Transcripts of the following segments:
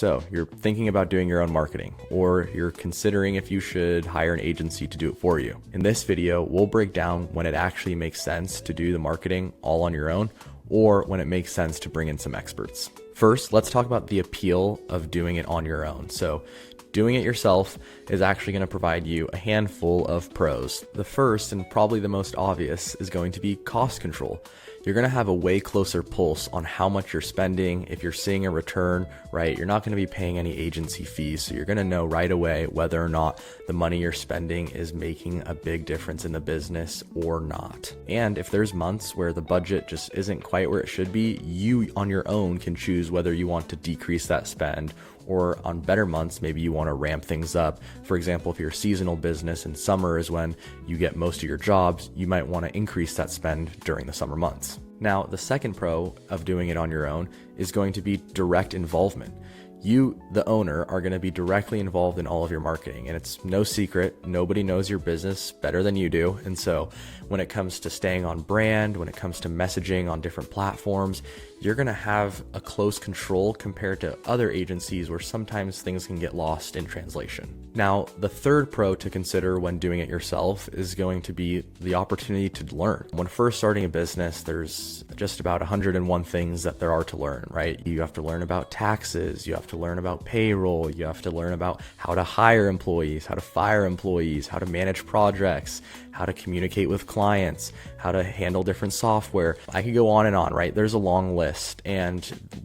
So you're thinking about doing your own marketing, or you're considering if you should hire an agency to do it for you. In this video, we'll break down when it actually makes sense to do the marketing all on your own, or when it makes sense to bring in some experts. First, let's talk about the appeal of doing it on your own. So doing it yourself is actually going to provide you a handful of pros. The first, and probably the most obvious, is going to be cost control. You're going to have a way closer pulse on how much you're spending. If you're seeing a return, right, you're not going to be paying any agency fees. So you're going to know right away whether or not the money you're spending is making a big difference in the business or not. And if there's months where the budget just isn't quite where it should be, you on your own can choose whether you want to decrease that spend, or on better months, maybe you want to ramp things up. For example, if you're a seasonal business and summer is when you get most of your jobs, you might want to increase that spend during the summer months. Now, the second pro of doing it on your own is going to be direct involvement. You, the owner, are going to be directly involved in all of your marketing, and it's no secret, nobody knows your business better than you do. And so when it comes to staying on brand, when it comes to messaging on different platforms, you're going to have a close control compared to other agencies where sometimes things can get lost in translation. Now, the third pro to consider when doing it yourself is going to be the opportunity to learn. When first starting a business, there's just about 101 things that there are to learn, right? You have to learn about taxes, you have to learn about payroll, you have to learn about how to hire employees, how to fire employees, how to manage projects, how to communicate with clients, how to handle different software. I could go on and on, right? There's a long list, and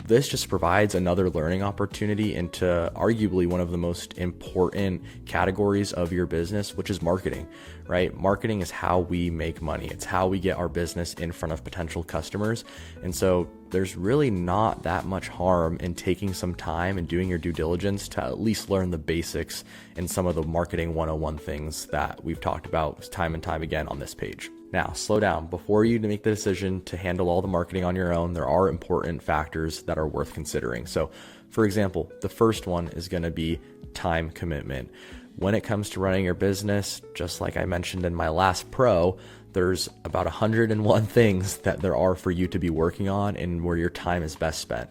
this just provides another learning opportunity into arguably one of the most important categories of your business, which is marketing, right? Marketing is how we make money. It's how we get our business in front of potential customers. And so there's really not that much harm in taking some time and doing your due diligence to at least learn the basics and some of the marketing 101 things that we've talked about time and time again on this page. Now, slow down. Before you make the decision to handle all the marketing on your own, there are important factors that are worth considering. So, for example, the first one is going to be time commitment. When it comes to running your business, just like I mentioned in my last pro, there's about 101 things that there are for you to be working on and where your time is best spent.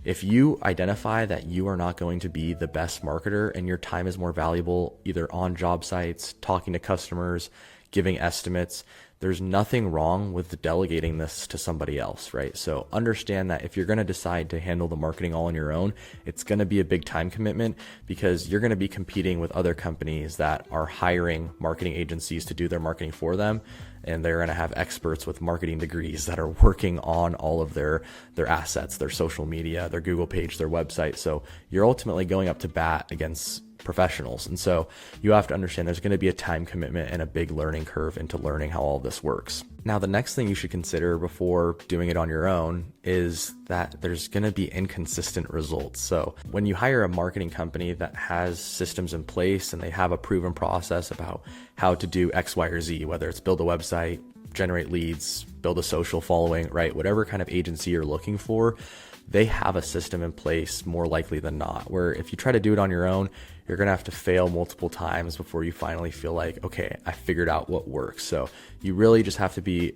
If you identify that you are not going to be the best marketer and your time is more valuable either on job sites, talking to customers, giving estimates, there's nothing wrong with delegating this to somebody else, right? So understand that if you're going to decide to handle the marketing all on your own, it's going to be a big time commitment because you're going to be competing with other companies that are hiring marketing agencies to do their marketing for them. And they're going to have experts with marketing degrees that are working on all of their assets, their social media, their Google page, their website. So you're ultimately going up to bat against professionals. And so you have to understand there's going to be a time commitment and a big learning curve into learning how all this works. Now, the next thing you should consider before doing it on your own is that there's going to be inconsistent results. So when you hire a marketing company that has systems in place and they have a proven process about how to do X, Y, or Z, whether it's build a website, generate leads, build a social following, right? Whatever kind of agency you're looking for, they have a system in place more likely than not, where if you try to do it on your own, you're going to have to fail multiple times before you finally feel like, okay, I figured out what works. So you really just have to be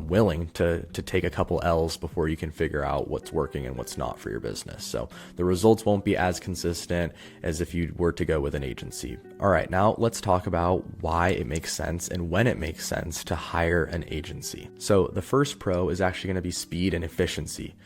willing to take a couple L's before you can figure out what's working and what's not for your business. So the results won't be as consistent as if you were to go with an agency. All right, now let's talk about why it makes sense and when it makes sense to hire an agency. So the first pro is actually going to be speed and efficiency.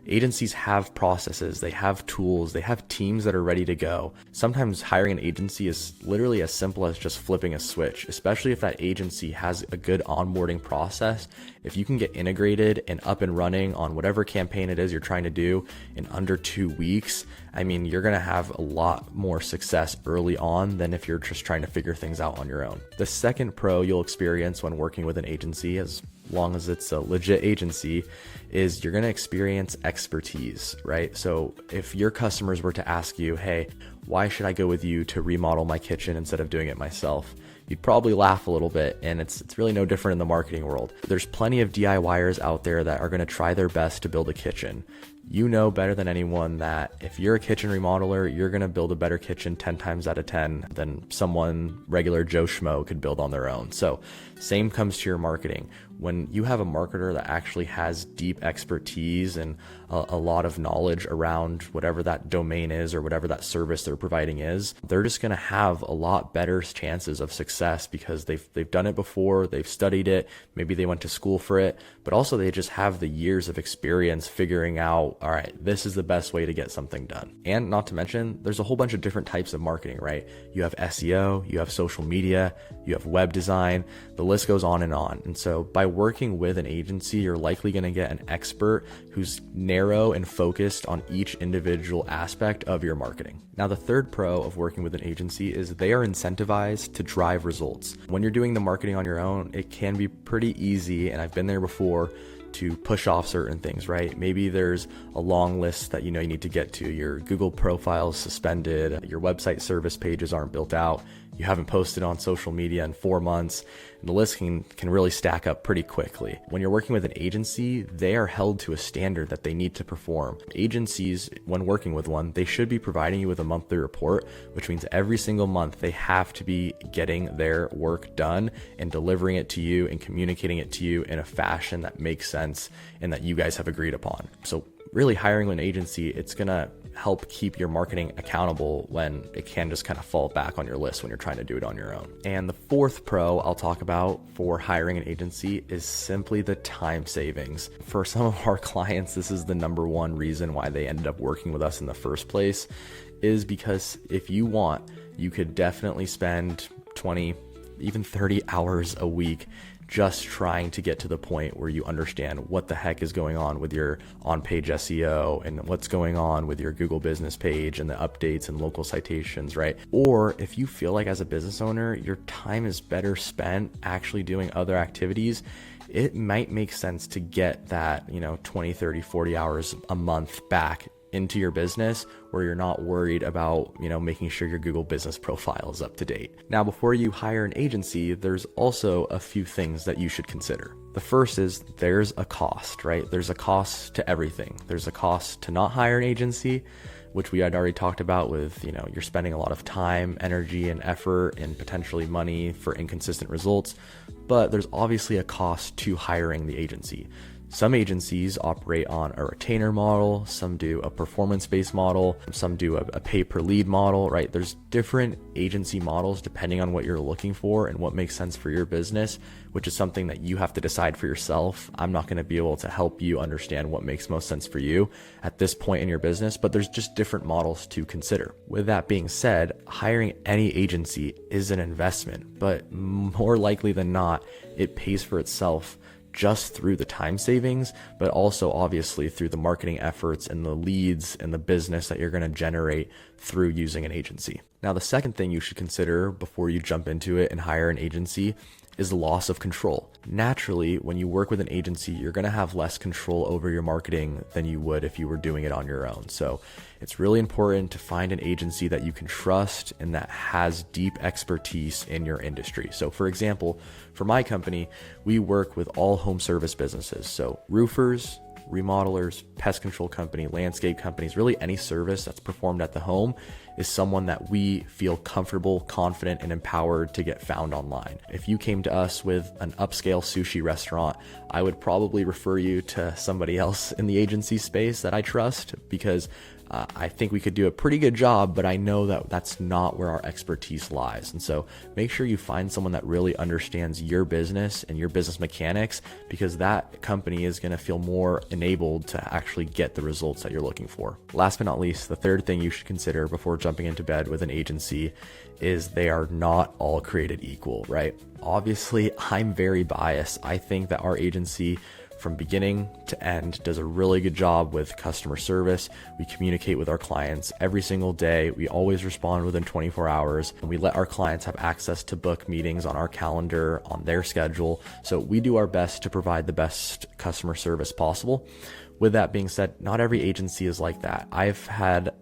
Agencies have processes, they have tools, they have teams that are ready to go. Sometimes hiring an agency is literally as simple as just flipping a switch, especially if that agency has a good onboarding process. If you can get integrated and up and running on whatever campaign it is you're trying to do in under 2 weeks, I mean, you're going to have a lot more success early on than if you're just trying to figure things out on your own. The second pro you'll experience when working with an agency, as long as it's a legit agency, is you're going to experience expertise, right? So if your customers were to ask you, hey, why should I go with you to remodel my kitchen instead of doing it myself? You'd probably laugh a little bit, and it's really no different in the marketing world. There's plenty of DIYers out there that are going to try their best to build a kitchen. You know better than anyone that if you're a kitchen remodeler, you're going to build a better kitchen 10 times out of 10 than someone regular Joe Schmo could build on their own. So same comes to your marketing. When you have a marketer that actually has deep expertise and a lot of knowledge around whatever that domain is or whatever that service they're providing is, they're just going to have a lot better chances of success because they've done it before, they've studied it, maybe they went to school for it, but also they just have the years of experience figuring out, all right, this is the best way to get something done. And not to mention, there's a whole bunch of different types of marketing, right? You have SEO, you have social media, you have web design, the list goes on and on. And so by working with an agency, you're likely going to get an expert who's narrow and focused on each individual aspect of your marketing. Now, the third pro of working with an agency is they are incentivized to drive results. When you're doing the marketing on your own, it can be pretty easy, and I've been there before, to push off certain things, right? Maybe there's a long list that you need to get to. Your Google profile is suspended, your website service pages aren't built out, you haven't posted on social media in 4 months, and the list can really stack up pretty quickly. When you're working with an agency, they are held to a standard that they need to perform. Agencies, when working with one, they should be providing you with a monthly report, which means every single month they have to be getting their work done and delivering it to you and communicating it to you in a fashion that makes sense and that you guys have agreed upon. So really hiring an agency, it's going to help keep your marketing accountable when it can just kind of fall back on your list when you're trying to do it on your own. And the fourth pro I'll talk about for hiring an agency is simply the time savings. For some of our clients, this is the number one reason why they ended up working with us in the first place, is because if you want, you could definitely spend 20, even 30 hours a week just trying to get to the point where you understand what the heck is going on with your on-page SEO and what's going on with your Google business page and the updates and local citations, right? Or if you feel like as a business owner, your time is better spent actually doing other activities, it might make sense to get that, 20, 30, 40 hours a month back into your business where you're not worried about, making sure your Google business profile is up to date. Now, before you hire an agency, there's also a few things that you should consider. The first is there's a cost, right? There's a cost to everything. There's a cost to not hire an agency, which we had already talked about with, you're spending a lot of time, energy, and effort and potentially money for inconsistent results. But there's obviously a cost to hiring the agency. Some agencies operate on a retainer model, some do a performance-based model, some do a pay-per-lead model, right? There's different agency models depending on what you're looking for and what makes sense for your business, which is something that you have to decide for yourself. I'm not going to be able to help you understand what makes most sense for you at this point in your business, but there's just different models to consider. With that being said, hiring any agency is an investment, but more likely than not, it pays for itself just through the time savings, but also obviously through the marketing efforts and the leads and the business that you're going to generate through using an agency. Now, the second thing you should consider before you jump into it and hire an agency is the loss of control. Naturally, when you work with an agency, you're going to have less control over your marketing than you would if you were doing it on your own. So it's really important to find an agency that you can trust and that has deep expertise in your industry. So for example, for my company, we work with all home service businesses. So roofers, remodelers, pest control company, landscape companies, really any service that's performed at the home is someone that we feel comfortable, confident, and empowered to get found online. If you came to us with an upscale sushi restaurant, I would probably refer you to somebody else in the agency space that I trust because I think we could do a pretty good job, but I know that that's not where our expertise lies. And so make sure you find someone that really understands your business and your business mechanics, because that company is going to feel more enabled to actually get the results that you're looking for. Last but not least, the third thing you should consider before jumping into bed with an agency is they are not all created equal, right? Obviously, I'm very biased. I think that our agency from beginning to end does a really good job with customer service. We communicate with our clients every single day. We always respond within 24 hours, and we let our clients have access to book meetings on our calendar, on their schedule. So we do our best to provide the best customer service possible. With that being said, not every agency is like that. I've had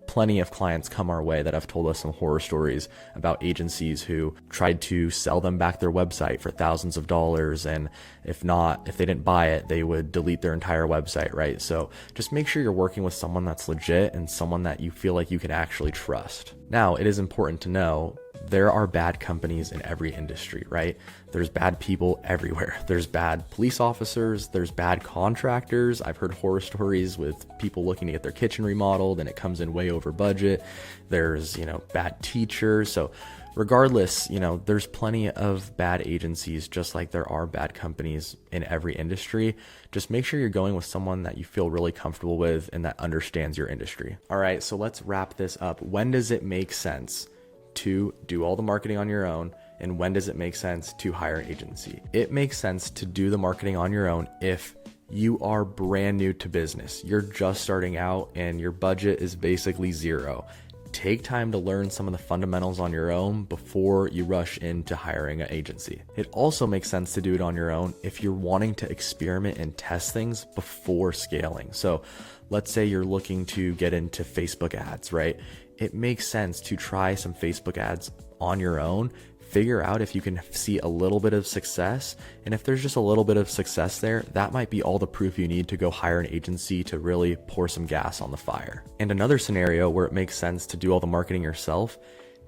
plenty of clients come our way that have told us some horror stories about agencies who tried to sell them back their website for thousands of dollars. And if they didn't buy it, they would delete their entire website, right? So just make sure you're working with someone that's legit and someone that you feel like you can actually trust. Now, it is important to know there are bad companies in every industry, right? There's bad people everywhere. There's bad police officers, there's bad contractors. I've heard horror stories with people looking to get their kitchen remodeled and it comes in way over budget. There's, bad teachers. So regardless, there's plenty of bad agencies, just like there are bad companies in every industry. Just make sure you're going with someone that you feel really comfortable with and that understands your industry. All right, so let's wrap this up. When does it make sense to do all the marketing on your own? And when does it make sense to hire an agency? It makes sense to do the marketing on your own if you are brand new to business. You're just starting out and your budget is basically zero. Take time to learn some of the fundamentals on your own before you rush into hiring an agency. It also makes sense to do it on your own if you're wanting to experiment and test things before scaling. So let's say you're looking to get into Facebook ads, right? It makes sense to try some Facebook ads on your own, figure out if you can see a little bit of success. And if there's just a little bit of success there, that might be all the proof you need to go hire an agency to really pour some gas on the fire. And another scenario where it makes sense to do all the marketing yourself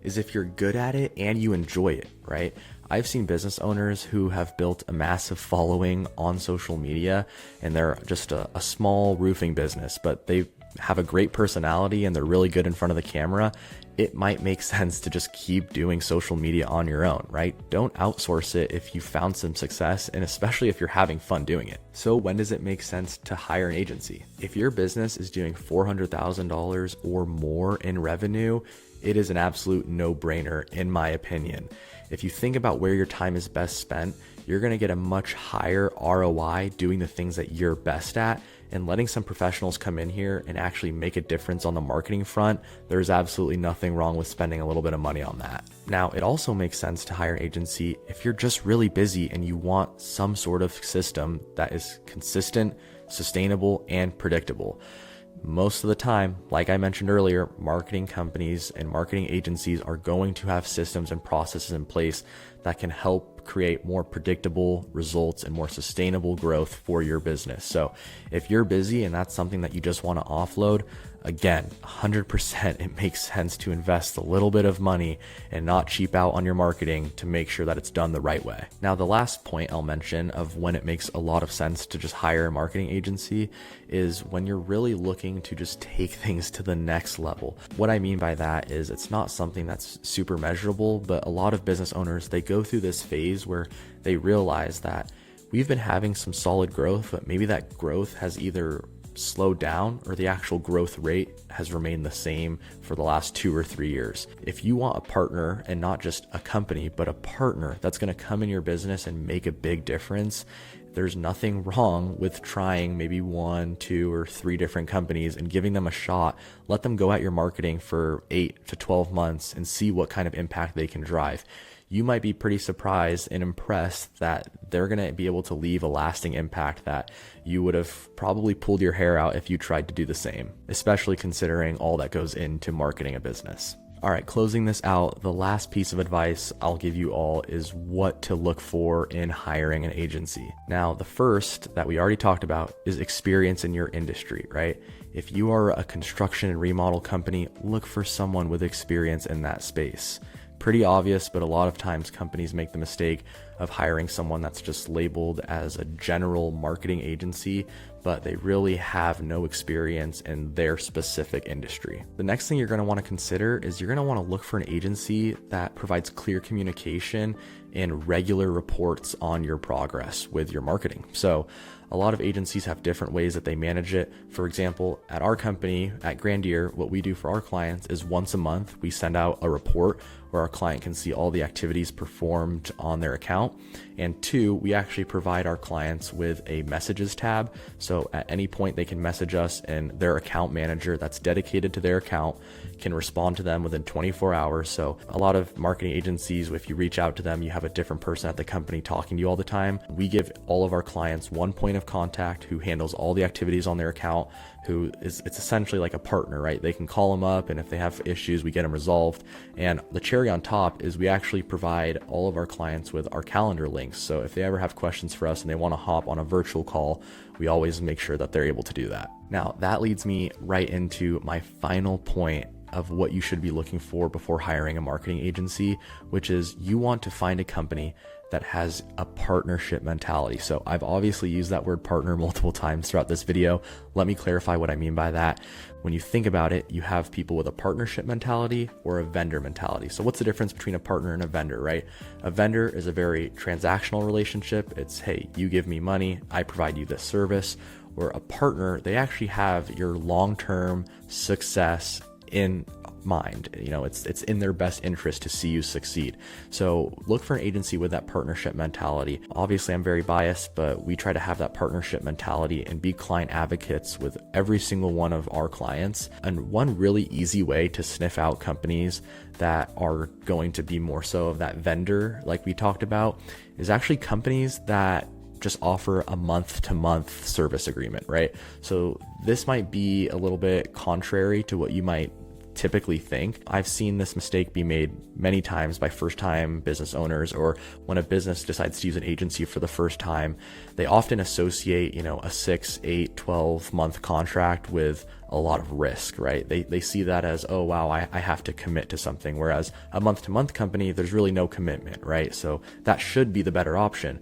is if you're good at it and you enjoy it, right? I've seen business owners who have built a massive following on social media and they're just a small roofing business, but they have a great personality and they're really good in front of the camera. It might make sense to just keep doing social media on your own, right? Don't outsource it if you found some success, and especially if you're having fun doing it. So when does it make sense to hire an agency? If your business is doing $400,000 or more in revenue, it is an absolute no-brainer in my opinion. If you think about where your time is best spent, you're going to get a much higher ROI doing the things that you're best at, and letting some professionals come in here and actually make a difference on the marketing front. There's absolutely nothing wrong with spending a little bit of money on that. Now, it also makes sense to hire an agency if you're just really busy and you want some sort of system that is consistent, sustainable, and predictable. Most of the time, like I mentioned earlier, marketing companies and marketing agencies are going to have systems and processes in place that can help create more predictable results and more sustainable growth for your business. So if you're busy and that's something that you just want to offload, again, 100% it makes sense to invest a little bit of money and not cheap out on your marketing to make sure that it's done the right way. Now, the last point I'll mention of when it makes a lot of sense to just hire a marketing agency is when you're really looking to just take things to the next level. What I mean by that is it's not something that's super measurable, but a lot of business owners, they go through this phase where they realize that we've been having some solid growth, but maybe that growth has either slowed down or the actual growth rate has remained the same for the last 2 or 3 years. If you want a partner and not just a company, but a partner that's going to come in your business and make a big difference, there's nothing wrong with trying maybe 1, 2, or 3 different companies and giving them a shot. Let them go at your marketing for 8 to 12 months and see what kind of impact they can drive. You might be pretty surprised and impressed that they're going to be able to leave a lasting impact that you would have probably pulled your hair out if you tried to do the same, especially considering all that goes into marketing a business. All right, closing this out, the last piece of advice I'll give you all is what to look for in hiring an agency. Now, the first that we already talked about is experience in your industry, right? If you are a construction and remodel company, look for someone with experience in that space. Pretty obvious, but a lot of times companies make the mistake of hiring someone that's just labeled as a general marketing agency, but they really have no experience in their specific industry. The next thing you're going to want to consider is you're going to want to look for an agency that provides clear communication and regular reports on your progress with your marketing. So a lot of agencies have different ways that they manage it. For example, at our company, at Grandir, what we do for our clients is once a month, we send out a report where our client can see all the activities performed on their account. And 2, we actually provide our clients with a messages tab. So at any point they can message us and their account manager that's dedicated to their account can respond to them within 24 hours. So a lot of marketing agencies, if you reach out to them, you have a different person at the company talking to you all the time. We give all of our clients one point of contact who handles all the activities on their account, it's essentially like a partner, right? They can call them up, and if they have issues, we get them resolved. And the cherry on top is we actually provide all of our clients with our calendar links. So if they ever have questions for us and they want to hop on a virtual call, we always make sure that they're able to do that. Now, that leads me right into my final point of what you should be looking for before hiring a marketing agency, which is you want to find a company that has a partnership mentality. So I've obviously used that word partner multiple times throughout this video. Let me clarify what I mean by that. When you think about it, you have people with a partnership mentality or a vendor mentality. So what's the difference between a partner and a vendor, right? A vendor is a very transactional relationship. It's, hey, you give me money, I provide you this service. Or a partner, they actually have your long-term success in mind. It's in their best interest to see you succeed. So look for an agency with that partnership mentality. Obviously, I'm very biased, but we try to have that partnership mentality and be client advocates with every single one of our clients. And one really easy way to sniff out companies that are going to be more so of that vendor, like we talked about, is actually companies that just offer a month-to-month service agreement, right? So this might be a little bit contrary to what you might typically think. I've seen this mistake be made many times by first-time business owners, or when a business decides to use an agency for the first time, they often associate, a 6, 8, 12-month contract with a lot of risk, right? They see that as, oh, wow, I have to commit to something. Whereas a month-to-month company, there's really no commitment, right? So that should be the better option.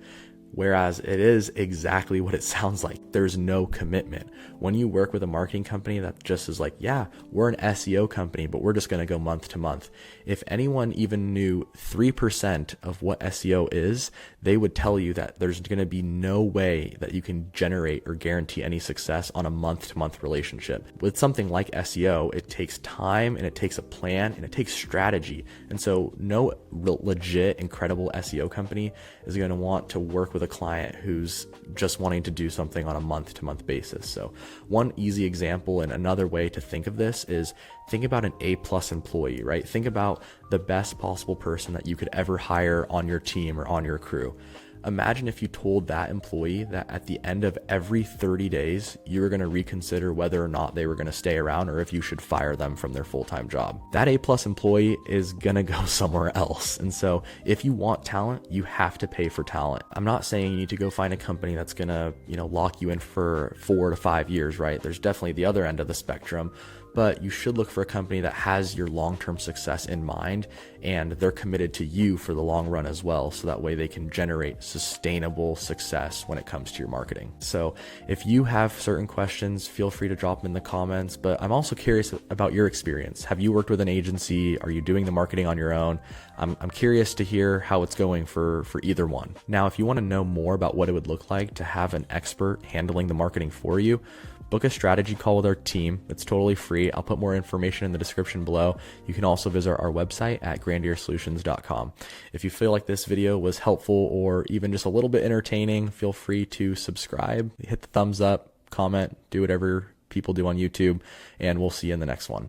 Whereas it is exactly what it sounds like. There's no commitment. When you work with a marketing company that just is like, yeah, we're an SEO company, but we're just going to go month to month. If anyone even knew 3% of what SEO is, they would tell you that there's going to be no way that you can generate or guarantee any success on a month to month relationship. With something like SEO, it takes time and it takes a plan and it takes strategy. And so no legit, incredible SEO company is going to want to work with a client who's just wanting to do something on a month-to-month basis. So one easy example and another way to think of this is think about an A+ employee, right? Think about the best possible person that you could ever hire on your team or on your crew. Imagine if you told that employee that at the end of every 30 days, you were going to reconsider whether or not they were going to stay around or if you should fire them from their full-time job. That A+ employee is going to go somewhere else. And so if you want talent, you have to pay for talent. I'm not saying you need to go find a company that's going to, lock you in for 4 to 5 years, right? There's definitely the other end of the spectrum. But you should look for a company that has your long-term success in mind, and they're committed to you for the long run as well. So that way they can generate sustainable success when it comes to your marketing. So if you have certain questions, feel free to drop them in the comments, but I'm also curious about your experience. Have you worked with an agency? Are you doing the marketing on your own? I'm curious to hear how it's going for either one. Now, if you want to know more about what it would look like to have an expert handling the marketing for you, book a strategy call with our team. It's totally free. I'll put more information in the description below. You can also visit our website at grandirsolutions.com. If you feel like this video was helpful or even just a little bit entertaining, feel free to subscribe, hit the thumbs up, comment, do whatever people do on YouTube, and we'll see you in the next one.